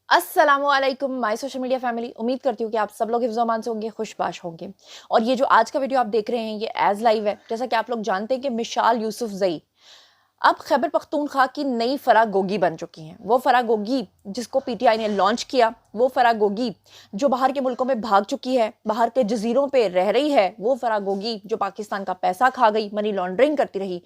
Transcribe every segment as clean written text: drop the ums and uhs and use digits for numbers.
अस्सलामुअलैकुम my social media family. उम्मीद करती हूँ कि आप सब लोग हिफ्ज़-ओ-अमान से होंगे, खुशबाश होंगे। और ये जो आज का वीडियो आप देख रहे हैं ये एज़ लाइव है। जैसा कि आप लोग जानते हैं कि मिशाल यूसुफ़ज़ई अब खैबर पख्तूनख्वा की नई फराह गोगी बन चुकी हैं। वो फराह गोगी जिसको पीटीआई ने लॉन्च किया, वो फराह गोगी जो बाहर के मुल्कों में भाग चुकी है, बाहर के जजीरों पे रह रही है, वो फराह गोगी जो पाकिस्तान का पैसा खा गई, मनी लॉन्ड्रिंग करती रही।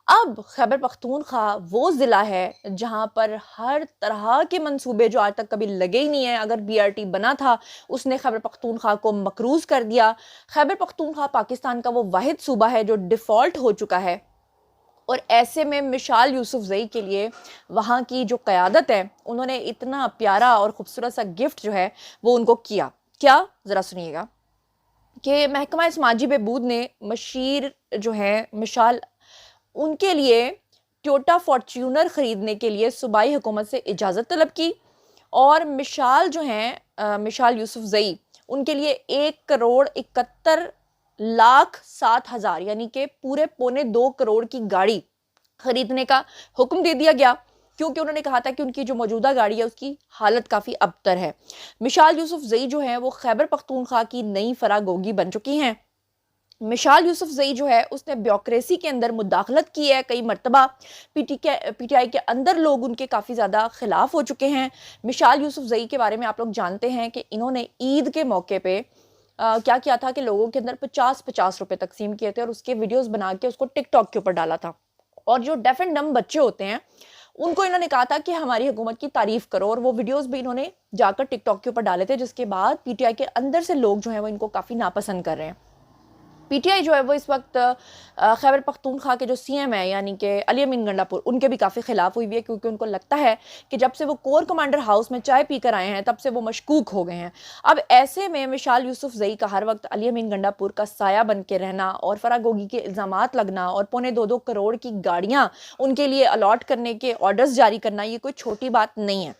अब खैबर पख्तूनख्वा वो ज़िला है जहाँ पर हर तरह के मंसूबे जो आज तक कभी लगे ही नहीं है, अगर बीआरटी बना था उसने खैबर पख्तूनख्वा को मकरूज़ कर दिया। खैबर पख्तूनख्वा पाकिस्तान का वो वाहिद सूबा है जो डिफ़ॉल्ट हो चुका है। और ऐसे में मिशाल यूसुफ़ज़ई के लिए वहाँ की जो क़यादत है, उन्होंने इतना प्यारा और ख़ूबसूरत सा गिफ्ट जो है वो उनको किया। क्या? ज़रा सुनिएगा कि महकमा समाजी बहबूद ने मशीर जो है मिशाल उनके लिए टोयोटा फॉर्च्यूनर खरीदने के लिए सूबाई हुकूमत से इजाज़त तलब की। और मिशाल जो हैं मिशाल यूसुफ़ज़ई उनके लिए 1,71,07,000 यानी कि पूरे पौने 2 करोड़ की गाड़ी खरीदने का हुक्म दे दिया गया, क्योंकि उन्होंने कहा था कि उनकी जो मौजूदा गाड़ी है उसकी हालत काफ़ी अबतर है। मिशाल यूसुफ़ज़ई जो हैं वो खैबर पख्तूनख्वा की नई फराह गोगी बन चुकी हैं। मिशाल यूसुफ़ज़ई जो है उसने ब्यूरोक्रेसी के अंदर मुदाखलत की है कई मरतबा। पीटीआई के अंदर लोग उनके काफ़ी ज़्यादा खिलाफ हो चुके हैं। मिशाल यूसुफ़ज़ई के बारे में आप लोग जानते हैं कि इन्होंने ईद के मौके पे क्या किया था कि लोगों के अंदर 50-50 रुपए तकसीम किए थे और उसके वीडियोस बना के उसको टिकटॉक के ऊपर डाला था। और जो डेफ एंड डम्ब बच्चे होते हैं उनको इन्होंने कहा था कि हमारी हुकूमत की तारीफ करो, और वो वीडियोस भी इन्होंने जाकर टिकटॉक के ऊपर डाले थे, जिसके बाद पीटीआई के अंदर से लोग जो हैं वो इनको काफ़ी नापसंद कर रहे हैं। पीटीआई जो है वो इस वक्त खैबर पख्तूनख्वा के जो सीएम है यानी कि अली अमीन गंडापुर उनके भी काफ़ी खिलाफ हुई हुई है, क्योंकि उनको लगता है कि जब से वो कोर कमांडर हाउस में चाय पीकर आए हैं तब से वो मशकूक हो गए हैं। अब ऐसे में मिशाल यूसुफ़ज़ई का हर वक्त अली अमीन गंडापुर का साया बन के रहना और फराह गोगी के इल्ज़ामात लगना और पौने 2-2 करोड़ की गाड़ियाँ उनके लिए अलॉट करने के ऑर्डर्स जारी करना, ये कोई छोटी बात नहीं है।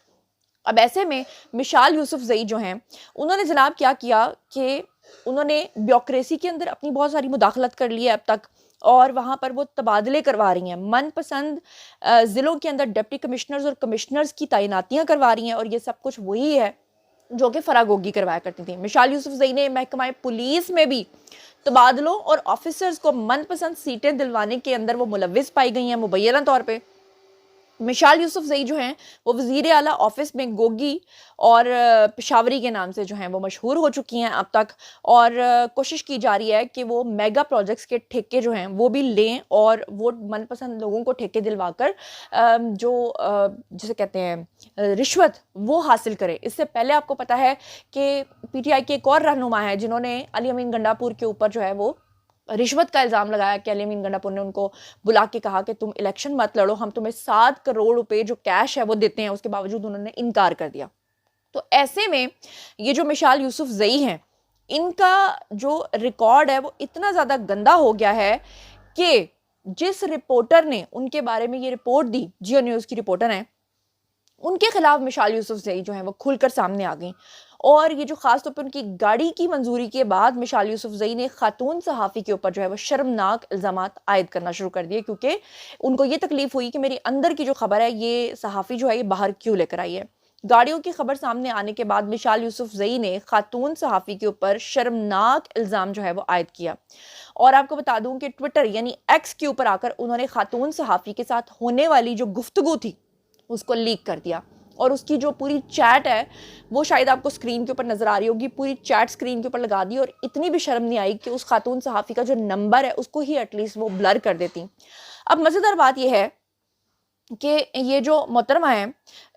अब ऐसे में मिशाल यूसुफ़ज़ई जो हैं उन्होंने जनाब क्या किया कि उन्होंने ब्यूरोक्रेसी के अंदर अपनी बहुत सारी मुदाखलत कर ली है अब तक, और वहाँ पर वो तबादले करवा रही हैं। मनपसंद ज़िलों के अंदर डिप्टी कमिश्नर्स और कमिश्नर्स की तैनातियाँ करवा रही हैं, और ये सब कुछ वही है जो कि फराह गोगी करवाया करती थी। मिशाल यूसुफ़ज़ई ने महकमा पुलिस में भी तबादलों और ऑफिसर्स को मनपसंद सीटें दिलवाने के अंदर वो मुलव्विस पाई गई हैं मुबैना तौर पर। मिशाल यूसुफ़ज़ई जो हैं वो वज़ीर आला ऑफिस में गोगी और पेशावरी के नाम से जो हैं वो मशहूर हो चुकी हैं अब तक। और कोशिश की जा रही है कि वो मेगा प्रोजेक्ट्स के ठेके जो हैं वो भी लें और वो मनपसंद लोगों को ठेके दिलवाकर जिसे कहते हैं रिश्वत वो हासिल करें। इससे पहले आपको पता है कि पीटीआई के एक और रहनुमा है जिन्होंने अली अमीन गंडापुर के ऊपर जो है वो रिश्वत का इल्ज़ाम लगाया कि अली अमीन गंडापुर ने उनको बुला के कहा कि तुम इलेक्शन मत लड़ो, हम तुम्हें 7 करोड़ रुपए जो कैश है वो देते हैं। उसके बावजूद उन्होंने इनकार कर दिया। तो ऐसे में ये जो मिशाल यूसुफ़ज़ई हैं इनका जो रिकॉर्ड है वो इतना ज़्यादा गंदा हो गया है कि जिस रिपोर्टर ने उनके बारे में ये रिपोर्ट दी, जियो न्यूज़ की रिपोर्टर हैं, उनके खिलाफ मिशाल यूसुफ़ज़ई जो है वो खुलकर सामने आ गई। और ये जो ख़ास तौर पे उनकी गाड़ी की मंजूरी के बाद मिशाल यूसुफ़ज़ई ने खातून सहाफ़ी के ऊपर जो है वो शर्मनाक इल्ज़ामात आयद करना शुरू कर दिए, क्योंकि उनको ये तकलीफ हुई कि मेरी अंदर की जो खबर है ये सहाफ़ी जो है ये बाहर क्यों लेकर आई है। गाड़ियों की खबर सामने आने के बाद मिशाल यूसुफ़ज़ई ने खातून सहाफ़ी के ऊपर शर्मनाक इल्ज़ाम जो है वो आयद किया। और आपको बता दूं कि ट्विटर यानी एक्स के ऊपर आकर उन्होंने खातून सहाफ़ी के साथ होने वाली जो गुफ्तगू थी उसको लीक कर दिया। और उसकी जो पूरी चैट है वो शायद आपको स्क्रीन के ऊपर नजर आ रही होगी, पूरी चैट स्क्रीन के ऊपर लगा दी, और इतनी भी शर्म नहीं आई कि उस खातून सहाफ़ी का जो नंबर है उसको ही एटलीस्ट वो ब्लर कर देती। अब मज़ेदार बात यह है कि ये जो मोहतरमा है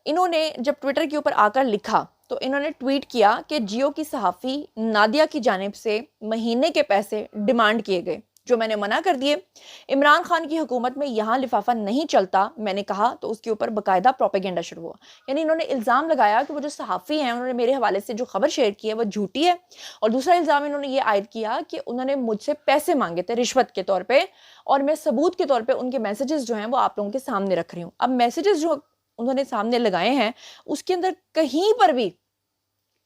इन्होंने जब ट्विटर के ऊपर आकर लिखा तो इन्होंने ट्वीट किया कि जियो की सहाफ़ी नादिया की जानिब से महीने के पैसे डिमांड किए गए, जो मैंने मना कर दिए। इमरान खान की हुकूमत में यहाँ लिफाफा नहीं चलता मैंने कहा, तो उसके ऊपर बाकायदा प्रोपेगेंडा शुरू हुआ। यानी इन्होंने इल्ज़ाम लगाया कि वो जो सहाफ़ी हैं उन्होंने मेरे हवाले से जो खबर शेयर की है वो झूठी है। और दूसरा इल्ज़ाम इन्होंने ये आयद किया कि उन्होंने मुझसे पैसे मांगे थे रिश्वत के तौर पर, और मैं सबूत के तौर पर उनके मैसेजेस जो हैं वो आप लोगों के सामने रख रही हूँ। अब मैसेजेस जो उन्होंने सामने लगाए हैं उसके अंदर कहीं पर भी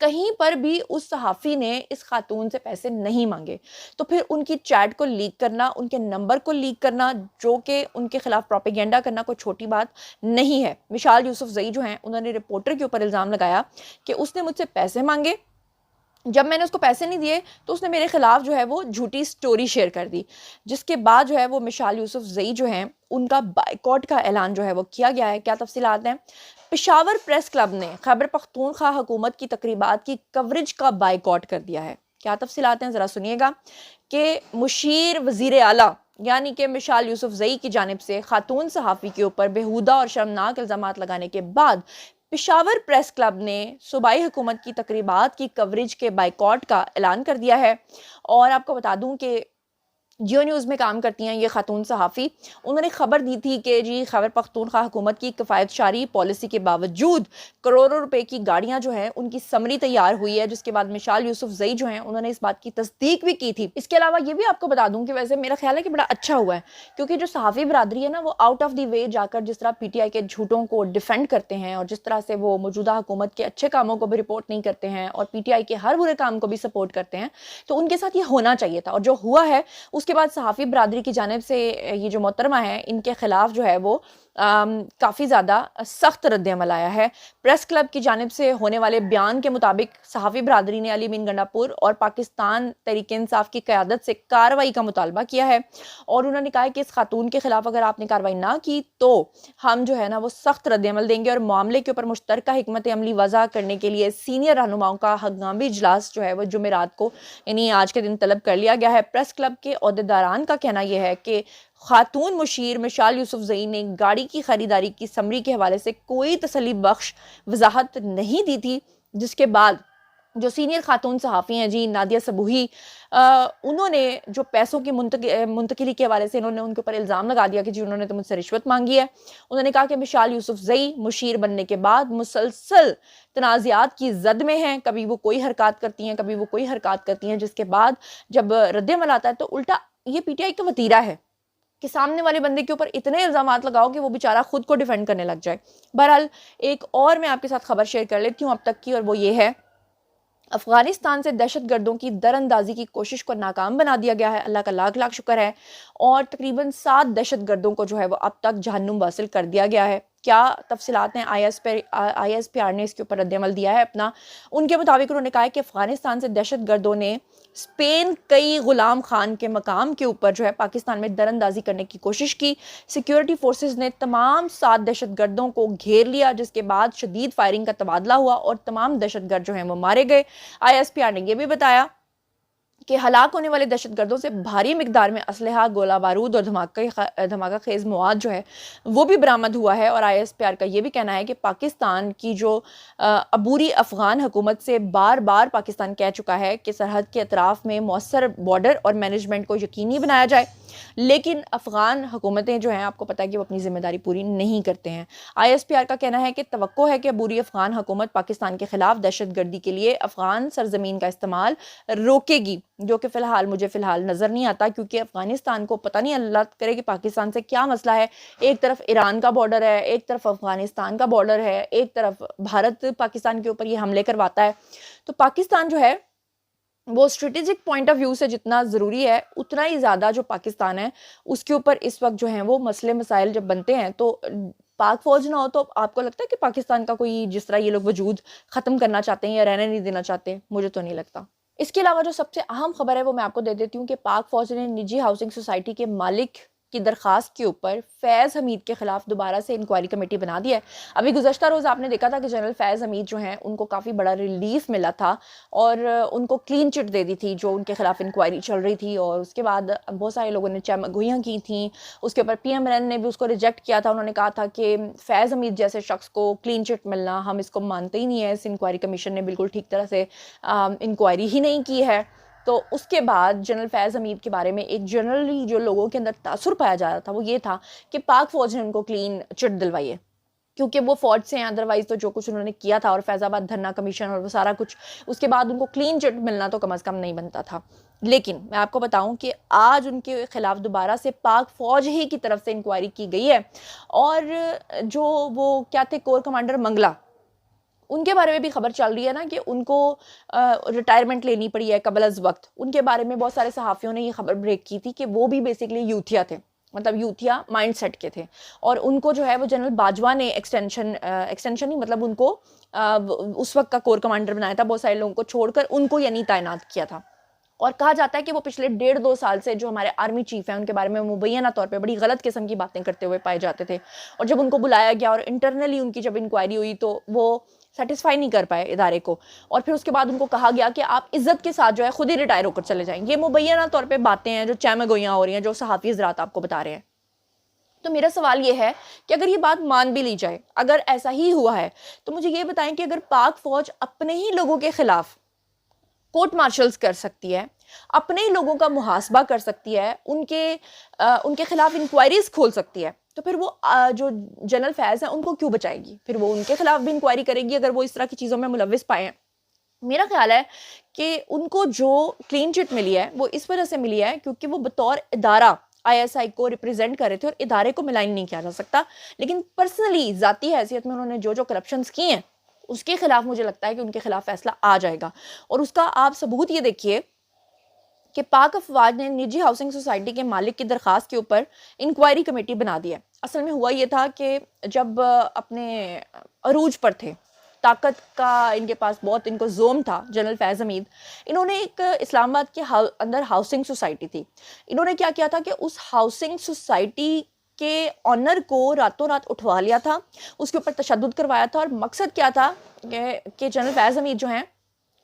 कहीं पर भी उस सहाफ़ी ने इस खातून से पैसे नहीं मांगे। तो फिर उनकी चैट को लीक करना, उनके नंबर को लीक करना, जो कि उनके खिलाफ प्रोपेगेंडा करना कोई छोटी बात नहीं है। मिशाल यूसुफज़ई जो हैं, उन्होंने रिपोर्टर के ऊपर इल्ज़ाम लगाया कि उसने मुझसे पैसे मांगे, जब मैंने उसको पैसे नहीं दिए तो उसने मेरे खिलाफ जो है वो झूठी स्टोरी शेयर कर दी, जिसके बाद जो है वो मिशाल यूसुफज़ई जो हैं, उनका बाइकॉट का ऐलान जो है वो किया गया है। क्या तफसीलात हैं? पेशावर प्रेस क्लब ने खैबर पख्तूनख्वा हुकूमत की तकरीबात की कवरेज का बाइकॉट कर दिया है। क्या तफसीलात हैं, ज़रा सुनिएगा कि मुशीर वज़ीर आला यानी कि मिशाल यूसुफज़ई की जानिब से खातून सहाफ़ी के ऊपर बेहुदा और शर्मनाक इल्ज़ामात लगाने के बाद पेशावर प्रेस क्लब ने सूबाई हुकूमत की तकरीबात की कवरेज के बाइकॉट का ऐलान कर दिया है। और आपको बता दूं कि जियो न्यूज़ में काम करती हैं ये खातून सहाफ़ी, उन्होंने खबर दी थी कि जी खैबर पख्तूनख्वा हुकूमत की किफ़ायतशारी पॉलिसी के बावजूद करोड़ों रुपए की गाड़ियां जो हैं उनकी समरी तैयार हुई है, जिसके बाद मिशाल यूसुफज़ई जो हैं उन्होंने इस बात की तस्दीक भी की थी। इसके अलावा ये भी आपको बता दूं कि वैसे मेरा ख्याल है कि बड़ा अच्छा हुआ है, क्योंकि जो सहाफ़ी बरादरी है ना, वो आउट ऑफ द वे जाकर जिस तरह PTI के झूठों को डिफेंड करते हैं और जिस तरह से वो मौजूदा हुकूमत के अच्छे कामों को भी रिपोर्ट नहीं करते हैं और PTI के हर बुरे काम को भी सपोर्ट करते हैं, तो उनके साथ ये होना चाहिए था। और जो हुआ है उसके बाद सहाफ़ी बरादरी की जानिब से ये जो मोहतरमा है, इनके खिलाफ जो है वो काफ़ी ज़्यादा सख्त रद्द-ए-अमल आया है। प्रेस क्लब की जानिब से होने वाले बयान के मुताबिक सहाफ़ी बरादरी ने अली मीन गंडापुर और पाकिस्तान तहरीक इंसाफ की क़यादत से कार्रवाई का मुतालबा किया है और उन्होंने कहा है कि इस खातून के खिलाफ अगर आपने कार्रवाई ना की तो हम जो है ना वो सख्त रद्द-ए-अमल देंगे और मामले के ऊपर मुश्तरका हिकमत अमली वज़ा करने के लिए सीनियर रहनुमाओं का हंगामी इजलास जो है वो जुमेरात को यानी आज के दिन तलब कर लिया गया है। प्रेस क्लब के ओहदेदारान का कहना यह है कि खातून मुशीर मिशाल यूसुफज़ई ने गाड़ी की खरीदारी की समरी के हवाले से कोई तसल्ली बख्श वजाहत नहीं दी थी, जिसके बाद जो सीनियर खातून सहाफ़ी हैं जी नादिया सबूही, उन्होंने जो पैसों की मुंतकिली के हवाले से इन्होंने उनके ऊपर इल्ज़ाम लगा दिया कि जी उन्होंने तो मुझसे रिश्वत मांगी है। उन्होंने कहा कि मिशाल यूसुफज़ई मुशीर बनने के बाद मुसलसल तनाज़ात की जद में हैं, कभी वो कोई हरकत करती हैं, कभी वो कोई हरकत करती हैं, जिसके बाद जब रद्द-ए-अमल आता है तो उल्टा ये PTI का वतीरा है कि सामने वाले बंदे के ऊपर इतने इल्ज़ामात लगाओ कि वो बेचारा खुद को डिफेंड करने लग जाए। बहरहाल एक और मैं आपके साथ खबर शेयर कर लेती हूँ अब तक की, और वो ये है अफगानिस्तान से दहशतगर्दों की दरअंदाजी की कोशिश को नाकाम बना दिया गया है। अल्लाह का लाख लाख शुक्र है। और तकरीबन 7 दहशतगर्दों को जो है वो अब तक जहन्नुम हासिल कर दिया गया है। क्या तफसीलात हैं? ISPR ने इसके ऊपर रद्द-ए-अमल दिया है अपना। उनके मुताबिक उन्होंने कहा है कि अफगानिस्तान से दहशतगर्दों ने स्पेन कई गुलाम खान के मकाम के ऊपर जो है पाकिस्तान में दरअंदाजी करने की कोशिश की। सिक्योरिटी फोर्सेस ने तमाम 7 दहशतगर्दों को घेर लिया, जिसके बाद शदीद फायरिंग का तबादला हुआ और तमाम दहशतगर्द जो हैं वो मारे गए। ISPR ने यह भी बताया कि हलाक होने वाले दहशतगर्दों से भारी मिकदार में असलहा, गोला बारूद और धमाका खेज मवाद जो है वो भी बरामद हुआ है। और ISPR का ये भी कहना है कि पाकिस्तान की जो अबूरी अफगान हुकूमत से बार बार पाकिस्तान कह चुका है कि सरहद के अतराफ में मौसर बॉर्डर और मैनेजमेंट को यकीनी बनाया जाए, लेकिन अफगान हुकूमतें जो हैं आपको पता है कि वो अपनी जिम्मेदारी पूरी नहीं करते हैं। ISPR का कहना है कि तवक्को है कि अबूरी अफगान हुकूमत पाकिस्तान के खिलाफ दहशतगर्दी के लिए अफगान सरजमीन का इस्तेमाल रोकेगी, जो कि मुझे नज़र नहीं आता, क्योंकि अफगानिस्तान को पता नहीं, अल्लाह करे कि पाकिस्तान से क्या मसला है। एक तरफ ईरान का बॉर्डर है, एक तरफ अफगानिस्तान का बॉर्डर है, एक तरफ भारत पाकिस्तान के ऊपर ये हमले करवाता है। तो पाकिस्तान जो है वो स्ट्रेटेजिक पॉइंट ऑफ व्यू से जितना ज़रूरी है उतना ही ज़्यादा जो पाकिस्तान है उसके ऊपर इस वक्त जो है वो मसले मसाइल जब बनते हैं तो पाक फौज ना हो तो आपको लगता है कि पाकिस्तान का कोई जिस तरह ये लोग वजूद ख़त्म करना चाहते हैं या रहने नहीं देना चाहते, मुझे तो नहीं लगता। इसके अलावा जो सबसे अहम खबर है वो मैं आपको दे देती हूँ कि पाक फौज ने निजी हाउसिंग सोसाइटी के मालिक की दरखास्त के ऊपर फैज़ हमीद के खिलाफ दोबारा से इंक्वायरी कमेटी बना दी है। अभी गुज़श्ता रोज़ आपने देखा था कि जनरल फैज़ हमीद जो हैं उनको काफ़ी बड़ा रिलीफ मिला था और उनको क्लीन चिट दे दी थी जो उनके खिलाफ इंक्वायरी चल रही थी, और उसके बाद बहुत सारे लोगों ने चमगोइयाँ की थी। उसके ऊपर PMRN ने भी उसको रिजेक्ट किया था। उन्होंने कहा था कि फैज़ हमीद जैसे शख्स को क्लीन चिट मिलना हम इसको मानते ही नहीं है, इस इंक्वायरी कमीशन ने बिल्कुल ठीक तरह से इंक्वायरी ही नहीं की है। तो उसके बाद जनरल फैज़ हमीद के बारे में एक जनरली जो लोगों के अंदर तासुर पाया जा रहा था वो ये था कि पाक फौज ने उनको क्लीन चिट दिलवाई है क्योंकि वो फौज से हैं, अदरवाइज तो जो कुछ उन्होंने किया था और फैज़ाबाद धरना कमीशन और वो सारा कुछ, उसके बाद उनको क्लीन चिट मिलना तो कम अज़ कम नहीं बनता था। लेकिन मैं आपको बताऊं कि आज उनके खिलाफ दोबारा से पाक फौज ही की तरफ से इंक्वायरी की गई है और जो वो क्या थे कोर कमांडर मंगला, उनके बारे में भी खबर चल रही है ना कि उनको रिटायरमेंट लेनी पड़ी है कबल अज़ वक्त। उनके बारे में बहुत सारे सहाफ़ियों ने ये खबर ब्रेक की थी कि वो भी बेसिकली यूथिया थे, मतलब यूथिया माइंडसेट के थे, और उनको जो है वो जनरल बाजवा ने एक्सटेंशन नहीं, मतलब उनको उस वक्त का कोर कमांडर बनाया था, बहुत सारे लोगों को छोड़कर उनको यानी तैनात किया था। और कहा जाता है कि वो पिछले 1.5-2 साल से जो हमारे आर्मी चीफ हैं उनके बारे में मुबैना तौर पे बड़ी गलत किस्म की बातें करते हुए पाए जाते थे, और जब उनको बुलाया गया और इंटरनली उनकी जब इंक्वायरी हुई तो वो सेटिस्फाई नहीं कर पाए इदारे को, और फिर उसके बाद उनको कहा गया कि आप इज्जत के साथ जो है खुद ही रिटायर होकर चले जाएंगे। ये मुबैना तौर पर बातें हैं जो चैमगोइयाँ हो रही हैं, जो सहाफ़ी हज़रात आपको बता रहे हैं। तो मेरा सवाल ये है कि अगर ये बात मान भी ली जाए, अगर ऐसा ही हुआ है, तो मुझे ये बताएं कि अगर पाक फौज अपने ही लोगों के खिलाफ कोर्ट मार्शल्स कर सकती है, अपने ही लोगों का मुहासबा कर सकती है, उनके खिलाफ इंक्वायरीज खोल सकती है, तो फिर वो जो जनरल फैज़ हैं उनको क्यों बचाएगी? फिर वो उनके खिलाफ भी इंक्वायरी करेगी अगर वो इस तरह की चीज़ों में मुलविस पाए हैं। मेरा ख्याल है कि उनको जो क्लीन चिट मिली है वो इस वजह से मिली है क्योंकि वो बतौर इदारा ISI को रिप्रेजेंट कर रहे थे, और इदारे को मिलाइन नहीं किया जा सकता, लेकिन पर्सनली ज़ाती हैसियत में उन्होंने जो जो करप्शंस किए हैं उसके खिलाफ मुझे लगता है कि उनके खिलाफ फैसला आ जाएगा। और उसका आप सबूत ये देखिए कि पाक अफवाज ने निजी हाउसिंग सोसाइटी के मालिक की दरख्वास्त के ऊपर इंक्वायरी कमेटी बना दी है। असल में हुआ ये था कि जब अपने अरूज पर थे, ताकत का इनके पास बहुत इनको जोम था, जनरल फैज़ हमीद, इन्होंने एक इस्लामाबाद के अंदर हाउसिंग सोसाइटी थी, इन्होंने क्या किया था कि उस हाउसिंग सोसाइटी के ऑनर को रातों रात उठवा लिया था, उसके ऊपर तशद्दुद करवाया था, और मकसद क्या था कि जनरल फैज़ हमीद जो हैं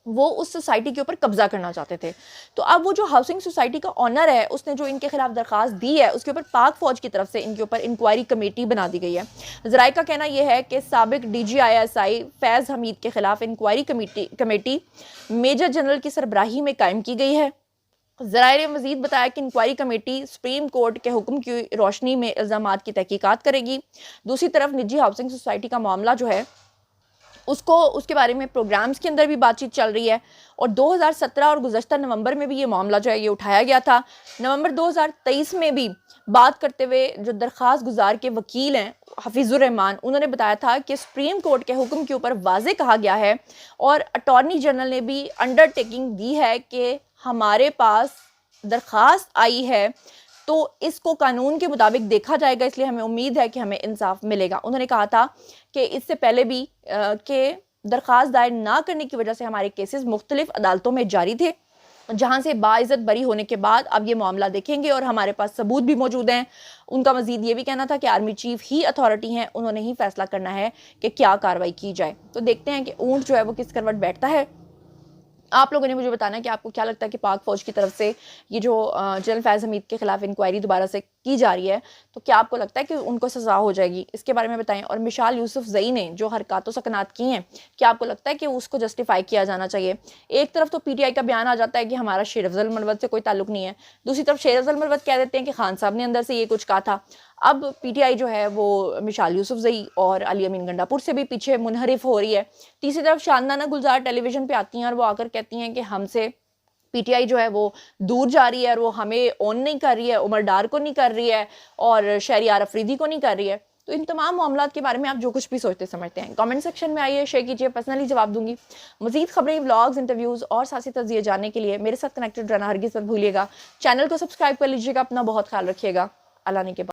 वो उस सोसाइटी के ऊपर कब्जा करना चाहते थे। तो अब वो जो हाउसिंग सोसाइटी का ऑनर है उसने जो इनके खिलाफ दरख्वास्त दी है उसके ऊपर पाक फौज की तरफ से इनके ऊपर इंक्वायरी कमेटी बना दी गई है। ज़राए का कहना यह है कि साबिक DG ISI फैज़ हमीद के खिलाफ इंक्वायरी कमेटी मेजर जनरल की सरबराही में कायम की गई है। ज़राए ने मज़ीद बताया कि इंक्वायरी कमेटी सुप्रीम कोर्ट के हुक्म की रोशनी में इल्ज़ामात की तहकीकात करेगी। दूसरी तरफ निजी हाउसिंग सोसाइटी का मामला जो है उसके बारे में प्रोग्राम्स के अंदर भी बातचीत चल रही है, और 2017 और गुज़श्ता नवंबर में भी ये मामला जो है ये उठाया गया था। नवंबर 2023 में भी बात करते हुए जो दरख्वास्त गुजार के वकील हैं हफीज़ुर रहमान, उन्होंने बताया था कि सुप्रीम कोर्ट के हुक्म के ऊपर वाज़े कहा गया है, और अटॉर्नी जनरल ने भी अंडरटेकिंग दी है कि हमारे पास दरख्वास्त आई है तो इसको कानून के मुताबिक देखा जाएगा, इसलिए हमें उम्मीद है कि हमें इंसाफ मिलेगा। उन्होंने कहा था कि इससे पहले भी कि दरख्वास्त दायर ना करने की वजह से हमारे केसेस मुख्तलिफ अदालतों में जारी थे, जहां से बाइज्जत बरी होने के बाद अब ये मामला देखेंगे और हमारे पास सबूत भी मौजूद हैं। उनका मजीद ये भी कहना था कि आर्मी चीफ ही अथॉरिटी हैं, उन्होंने ही फैसला करना है कि क्या कार्रवाई की जाए। तो देखते हैं कि ऊँट जो है वो किस करवट बैठता है। आप लोगों ने मुझे बताना है कि आपको क्या लगता है कि पाक फौज की तरफ से ये जो जनरल फैज़ हमीद के खिलाफ इंक्वायरी दोबारा से की जा रही है, तो क्या आपको लगता है कि उनको सज़ा हो जाएगी? इसके बारे में बताएं। और मिशाल यूसुफजई ने जो हरकत सकनात की हैं, क्या आपको लगता है कि उसको जस्टिफाई किया जाना चाहिए? एक तरफ तो PTI का बयान आ जाता है कि हमारा शेर अफजल मरवत से कोई ताल्लुक नहीं है, दूसरी तरफ शेर अफजल मरवत कह देते हैं कि खान साहब ने अंदर से ये कुछ कहा था। अब PTI जो है वो मिशाल यूसुफजई और अली अमीन गंडापुर से भी पीछे मुनहरिफ हो रही है। तीसरी तरफ शानदाना गुलजार टेलीविजन पे आती हैं और वो आकर कहती हैं कि हमसे PTI जो है वो दूर जा रही है और वो हमें ऑन नहीं कर रही है, उमर डार को नहीं कर रही है और शहरियार अफरीदी को नहीं कर रही है। तो इन तमाम मामलों के बारे में आप जो कुछ भी सोचते समझते हैं कमेंट सेक्शन में आइए, शेयर कीजिए, पर्सनली जवाब दूंगी। मजीद खबरें, व्लॉग्स, इंटरव्यूज़ और साथी तज़िये जानने के लिए मेरे साथ कनेक्टेड रहना हरगिज़ मत भूलिएगा। चैनल को सब्सक्राइब कर लीजिएगा। अपना बहुत ख्याल रखिएगा। अल्लाह ने के बाद।